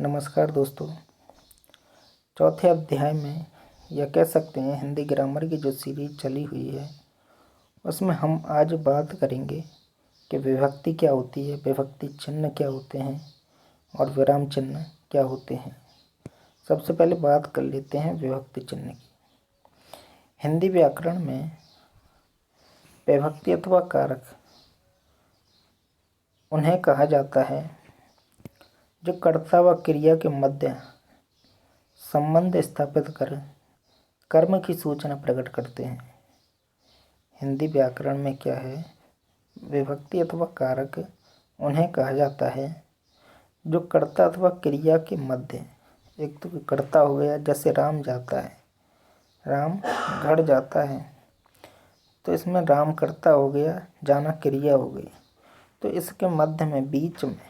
नमस्कार दोस्तों। चौथे अध्याय में या कह सकते हैं हिंदी ग्रामर की जो सीरीज चली हुई है उसमें हम आज बात करेंगे कि विभक्ति क्या होती है, विभक्ति चिन्ह क्या होते हैं और विराम चिन्ह क्या होते हैं। सबसे पहले बात कर लेते हैं विभक्ति चिन्ह की। हिंदी व्याकरण में विभक्ति अथवा कारक उन्हें कहा जाता है जो कर्ता व क्रिया के मध्य संबंध स्थापित कर कर्म की सूचना प्रकट करते हैं। हिंदी व्याकरण में क्या है, विभक्ति अथवा कारक उन्हें कहा जाता है जो कर्ता अथवा क्रिया के मध्य, एक तो कर्ता हो गया, जैसे राम जाता है, राम घर जाता है, तो इसमें राम कर्ता हो गया, जाना क्रिया हो गई। तो इसके मध्य में बीच में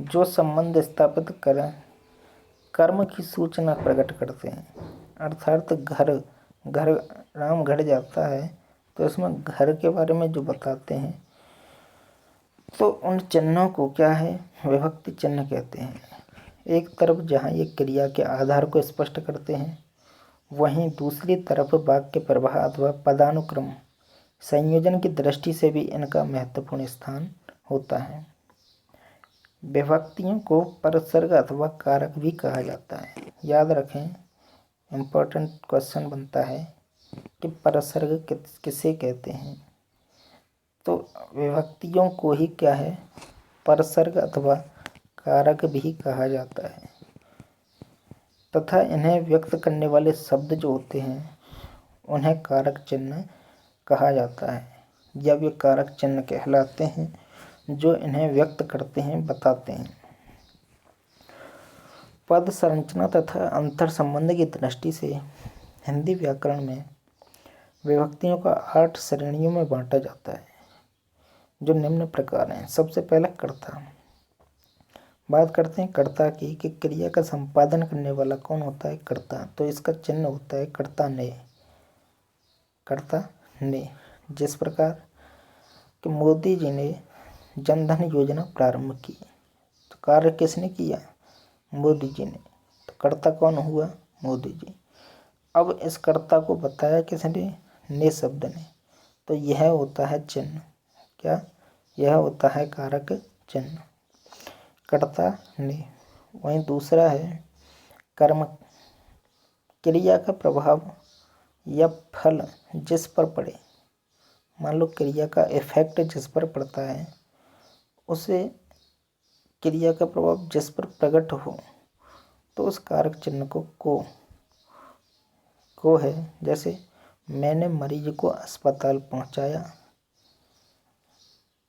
जो संबंध स्थापित करें कर्म की सूचना प्रकट करते हैं, अर्थात घर राम घर जाता है तो इसमें घर के बारे में जो बताते हैं, तो उन चिन्हों को क्या है, विभक्ति चिन्ह कहते हैं। एक तरफ जहाँ ये क्रिया के आधार को स्पष्ट करते हैं, वहीं दूसरी तरफ वाक्य प्रवाह अथवा पदानुक्रम संयोजन की दृष्टि से भी इनका महत्वपूर्ण स्थान होता है। विभक्तियों को परसर्ग अथवा कारक भी कहा जाता है। याद रखें, इम्पोर्टेंट क्वेश्चन बनता है कि परसर्ग किसे कहते हैं। तो विभक्तियों को ही क्या है, परसर्ग अथवा कारक भी कहा जाता है तथा इन्हें व्यक्त करने वाले शब्द जो होते हैं उन्हें कारक चिन्ह कहा जाता है, या वे कारक चिन्ह कहलाते हैं जो इन्हें व्यक्त करते हैं, बताते हैं। पद संरचना तथा अंतर संबंध की दृष्टि से हिंदी व्याकरण में विभक्तियों का 8 श्रेणियों में बांटा जाता है, जो निम्न प्रकार हैं। सबसे पहला कर्ता। बात करते हैं कर्ता की कि क्रिया का संपादन करने वाला कौन होता है, कर्ता। तो इसका चिन्ह होता है कर्ता ने। कर्ता ने, जिस प्रकार कि मोदी जी ने जनधन योजना प्रारंभ की, तो कार्य किसने किया, मोदी जी ने। तो कर्ता कौन हुआ, मोदी जी। अब इस कर्ता को बताया किसने, ने शब्द ने। तो यह होता है चिन्ह, क्या, यह होता है कारक चिन्ह, कर्ता ने। वहीं दूसरा है कर्म। क्रिया का प्रभाव या फल जिस पर पड़े, मान लो क्रिया का इफेक्ट जिस पर पड़ता है, उसे क्रिया का प्रभाव जिस पर प्रकट हो, तो उस कारक चिन्ह को है। जैसे मैंने मरीज को अस्पताल पहुंचाया,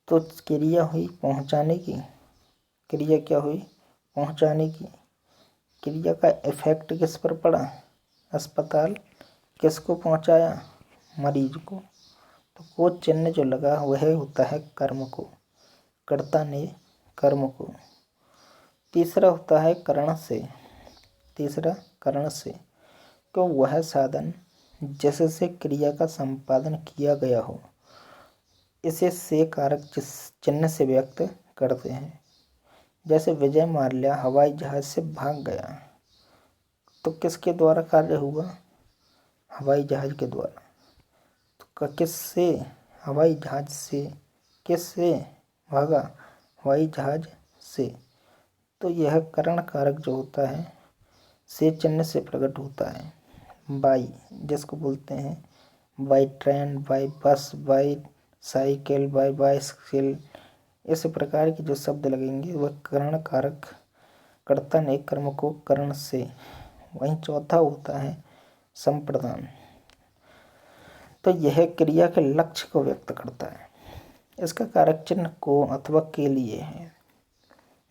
तो क्रिया हुई पहुंचाने की। क्रिया क्या हुई, पहुंचाने की। क्रिया का इफेक्ट किस पर पड़ा, अस्पताल। किसको पहुंचाया, मरीज को। तो वो चिन्ह जो लगा वह होता है कर्म को, कर्ता ने कर्म को। तीसरा होता है करण से। तीसरा करण से, क्यों, वह साधन जिससे क्रिया का संपादन किया गया हो, इसे से कारक चिन्ह से व्यक्त करते हैं। जैसे विजय माल्या हवाई जहाज से भाग गया, तो किसके द्वारा कार्य हुआ, हवाई जहाज के द्वारा। तो किससे, हवाई जहाज से। किससे भागा, हवाई जहाज से। तो यह करण कारक जो होता है से चिन्ह से प्रकट होता है। बाई, जिसको बोलते हैं by train, by bus, by cycle, by bicycle, इस प्रकार के जो शब्द लगेंगे वह करण कारक, कर्ता ने कर्म को करण से। वहीं चौथा होता है संप्रदान। तो यह क्रिया के लक्ष्य को व्यक्त करता है। इसका कारक चिन्ह को अथवा के लिए है।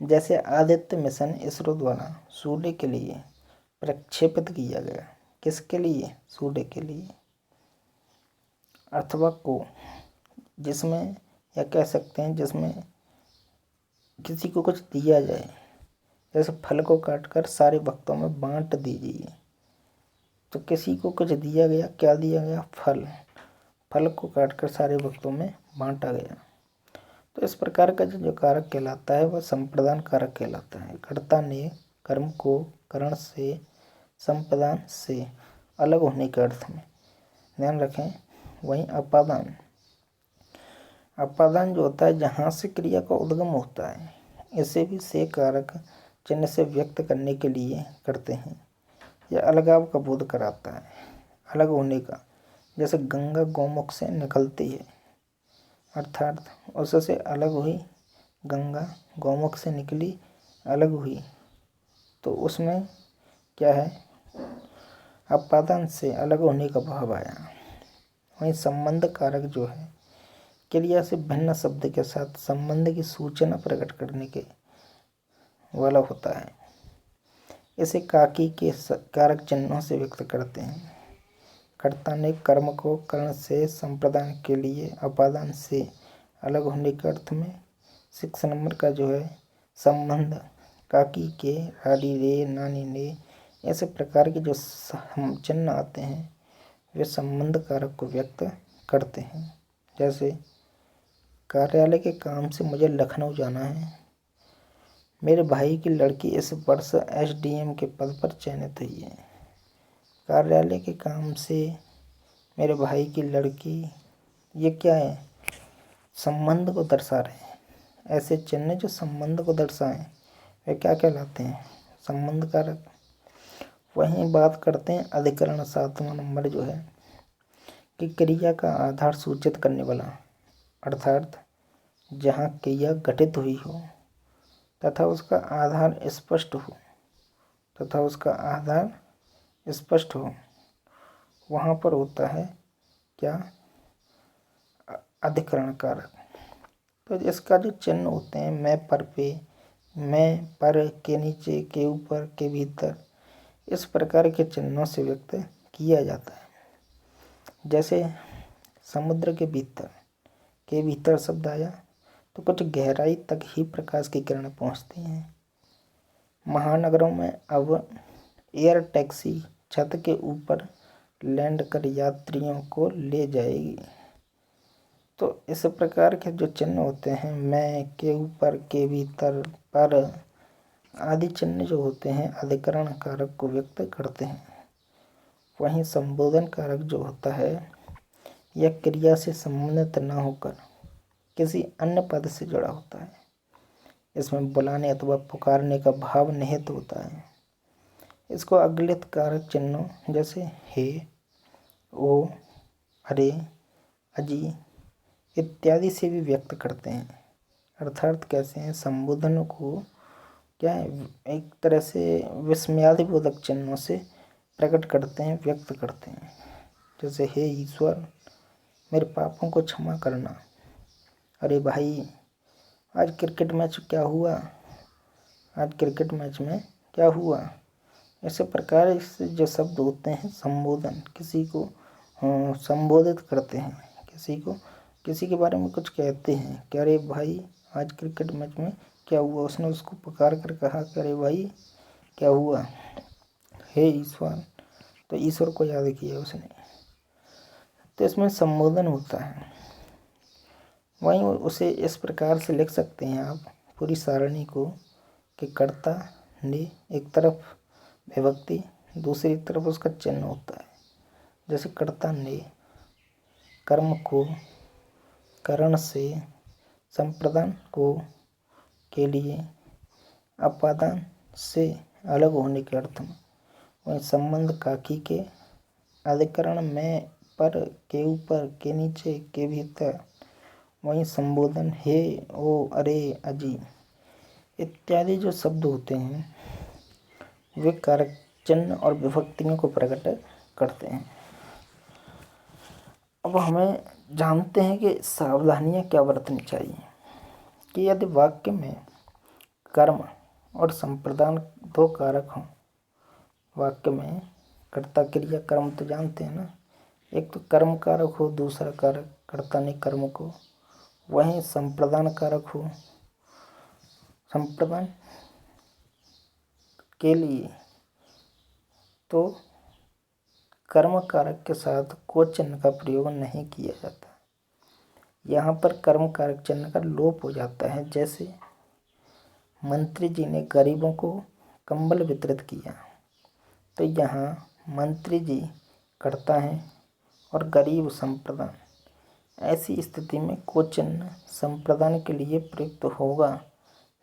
जैसे आदित्य मिशन इसरो द्वारा सूर्य के लिए प्रक्षेपित किया गया, किसके लिए, सूर्य के लिए। अथवा को, जिसमें, या कह सकते हैं जिसमें किसी को कुछ दिया जाए, जैसे फल को काटकर सारे भक्तों में बांट दीजिए। तो किसी को कुछ दिया गया, क्या दिया गया, फल। फल को काटकर सारे भक्तों में बांटा गया। तो इस प्रकार का जो कारक कहलाता है वह संप्रदान कारक कहलाता है। कर्ता ने कर्म को करण से संप्रदान से अलग होने के अर्थ में। ध्यान रखें। वहीं अपादान, अपादान जो होता है जहाँ से क्रिया का उद्गम होता है, इसे भी से कारक चिन्ह से व्यक्त करने के लिए करते हैं। यह अलगाव का बोध कराता है, अलग होने का। जैसे गंगा गौमुख से निकलती है, अर्थात उससे अलग हुई। गंगा गौमुख से निकली, अलग हुई, तो उसमें क्या है, अपादान से अलग होने का भाव आया। वहीं संबंध कारक जो है क्रिया से भिन्न शब्द के साथ संबंध की सूचना प्रकट करने के वाला होता है। इसे काकी के कारक चिन्हों से व्यक्त करते हैं। कर्ता ने कर्म को करण से संप्रदान के लिए अपादान से अलग होने के अर्थ में 6 नंबर का जो है संबंध काकी के राडी रे नानी ने ऐसे प्रकार के जो चिन्ह आते हैं वे संबंध कारक को व्यक्त करते हैं। जैसे कार्यालय के काम से मुझे लखनऊ जाना है। मेरे भाई की लड़की इस वर्ष SDM के पद पर चयनित हुई है। कार्यालय के काम से मेरे भाई की लड़की, ये क्या है, संबंध को दर्शा रहे हैं। ऐसे चिन्ह जो संबंध को दर्शाएं वे क्या कहलाते हैं, संबंध कारक। वहीं बात करते हैं अधिकरण 7वां नंबर जो है कि क्रिया का आधार सूचित करने वाला, अर्थात जहाँ क्रिया घटित हुई हो तथा उसका आधार स्पष्ट हो वहाँ पर होता है क्या, अधिकरण कारक। तो इसका जो चिन्ह होते हैं मैं पर पे, मैं पर के नीचे, के ऊपर, के भीतर, इस प्रकार के चिन्हों से व्यक्त किया जाता है। जैसे समुद्र के भीतर शब्द आया तो कुछ गहराई तक ही प्रकाश की किरणें पहुंचती हैं। महानगरों में अब एयर टैक्सी छत के ऊपर लैंड कर यात्रियों को ले जाएगी। तो इस प्रकार के जो चिन्ह होते हैं मैं, के ऊपर, के भीतर, पर आदि चिन्ह जो होते हैं अधिकरण कारक को व्यक्त करते हैं। वहीं संबोधन कारक जो होता है यह क्रिया से संबंधित न होकर किसी अन्य पद से जुड़ा होता है। इसमें बुलाने अथवा पुकारने का भाव निहित होता है। इसको अगलित कारक चिन्हों जैसे हे, ओ, अरे, अजी इत्यादि से भी व्यक्त करते हैं। अर्थात कैसे हैं, संबोधन को क्या है, एक तरह से विस्मयादिबोधक चिन्हों से प्रकट करते हैं, व्यक्त करते हैं। जैसे हे ईश्वर मेरे पापों को क्षमा करना। अरे भाई आज क्रिकेट मैच में क्या हुआ। ऐसे प्रकार से जो शब्द होते हैं संबोधन, किसी को संबोधित करते हैं, किसी के बारे में कुछ कहते हैं कि अरे भाई आज क्रिकेट मैच में क्या हुआ। उसने उसको पुकार कर कहा कि अरे भाई क्या हुआ, हे ईश्वर, तो ईश्वर को याद किया उसने। तो इसमें संबोधन होता है। वहीं उसे इस प्रकार से लिख सकते हैं आप पूरी सारणी को कि कर्ता ने एक तरफ विभक्ति, दूसरी तरफ उसका चिन्ह होता है। जैसे कर्ता ने कर्म को करण से संप्रदान को के लिए अपादान से अलग होने के अर्थ में। वहीं संबंध काकी के अधिकरण में पर, के ऊपर, के नीचे, के भीतर। वहीं संबोधन हे, ओ, अरे, अजी इत्यादि जो शब्द होते हैं वे कारक चिन्ह और विभक्तियों को प्रकट करते हैं। अब हमें जानते हैं कि सावधानियां क्या बरतनी चाहिए कि यदि वाक्य में कर्म और संप्रदान 2 कारक हों। वाक्य में कर्ता क्रिया कर्म तो जानते हैं ना, एक तो कर्म कारक हो, दूसरा कारक कर्ता ने कर्म को। वहीं संप्रदान कारक हो, संप्रदान के लिए तो कर्म कारक के साथ को चिन्ह का प्रयोग नहीं किया जाता। यहाँ पर कर्म कारक चिन्ह का लोप हो जाता है। जैसे मंत्री जी ने गरीबों को कंबल वितरित किया। तो यहाँ मंत्री जी कर्ता हैं और गरीब संप्रदान। ऐसी स्थिति में को चिन्ह संप्रदान के लिए प्रयुक्त होगा,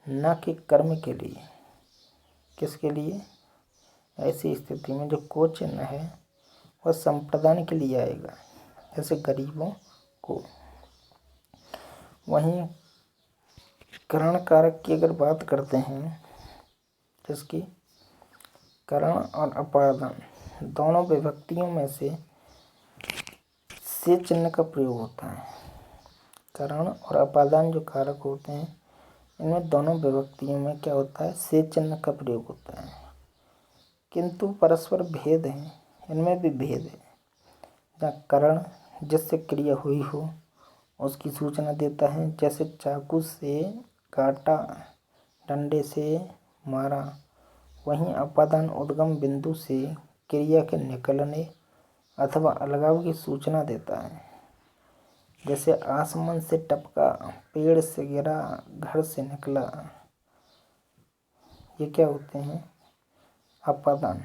न कि कर्म के लिए। किसके लिए? ऐसी स्थिति में जो को चिन्ह है वह संप्रदान के लिए आएगा, जैसे गरीबों को। वहीं करण कारक की अगर बात करते हैं, जिसकी करण और अपादान दोनों विभक्तियों में से चिन्ह का प्रयोग होता है। करण और अपादान जो कारक होते हैं, इनमें दोनों विभक्तियों में क्या होता है? से चिन्ह का प्रयोग होता है। किंतु परस्पर भेद है, इनमें भी भेद है। जहाँ करण जिससे क्रिया हुई हो उसकी सूचना देता है, जैसे चाकू से काटा, डंडे से मारा। वहीं अपादान उद्गम बिंदु से क्रिया के निकलने अथवा अलगाव की सूचना देता है, जैसे आसमान से टपका, पेड़ से गिरा, घर से निकला। ये क्या होते हैं? अपादान।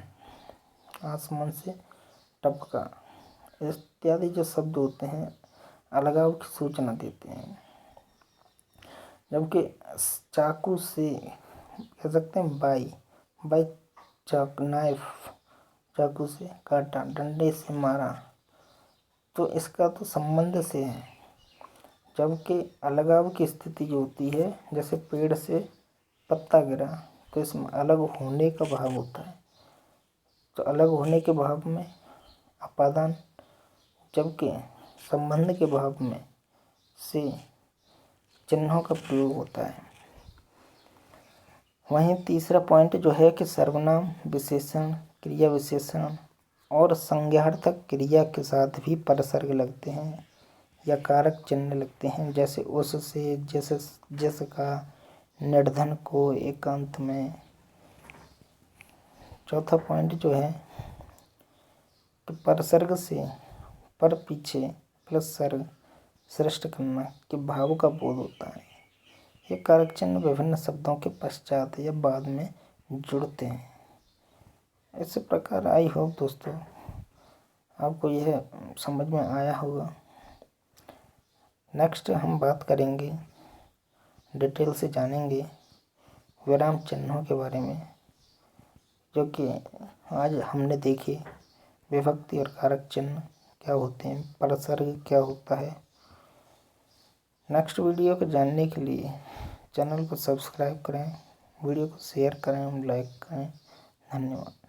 आसमान से टपका इत्यादि जो शब्द होते हैं अलगाव की सूचना देते हैं। जबकि चाकू से कह सकते हैं बाई नाइफ, चाकू से काटा, डंडे से मारा, तो इसका तो संबंध से है। जबकि अलगाव की स्थिति जो होती है, जैसे पेड़ से पत्ता गिरा, तो इसमें अलग होने का भाव होता है। तो अलग होने के भाव में अपादान, जबकि संबंध के भाव में से चिन्हों का प्रयोग होता है। वहीं तीसरा पॉइंट जो है कि सर्वनाम, विशेषण, क्रिया विशेषण और संज्ञार्थक क्रिया के साथ भी परसर्ग लगते हैं या कारक चिन्ह लगते हैं, जैसे उससे, जैसे जिसका, निर्धन को, एकांत में। चौथा पॉइंट जो है कि परसर्ग से पर पीछे प्लस सर्ग सृष्ट करना के भाव का बोध होता है। ये कारक चिन्ह विभिन्न शब्दों के पश्चात या बाद में जुड़ते हैं। इस प्रकार आई होप दोस्तों आपको यह समझ में आया होगा। नेक्स्ट हम बात करेंगे, डिटेल से जानेंगे विराम चिन्हों के बारे में, जो कि आज हमने देखे विभक्ति और कारक चिन्ह क्या होते हैं, परसर्ग क्या होता है। नेक्स्ट वीडियो को जानने के लिए चैनल को सब्सक्राइब करें, वीडियो को शेयर करें, लाइक करें। धन्यवाद।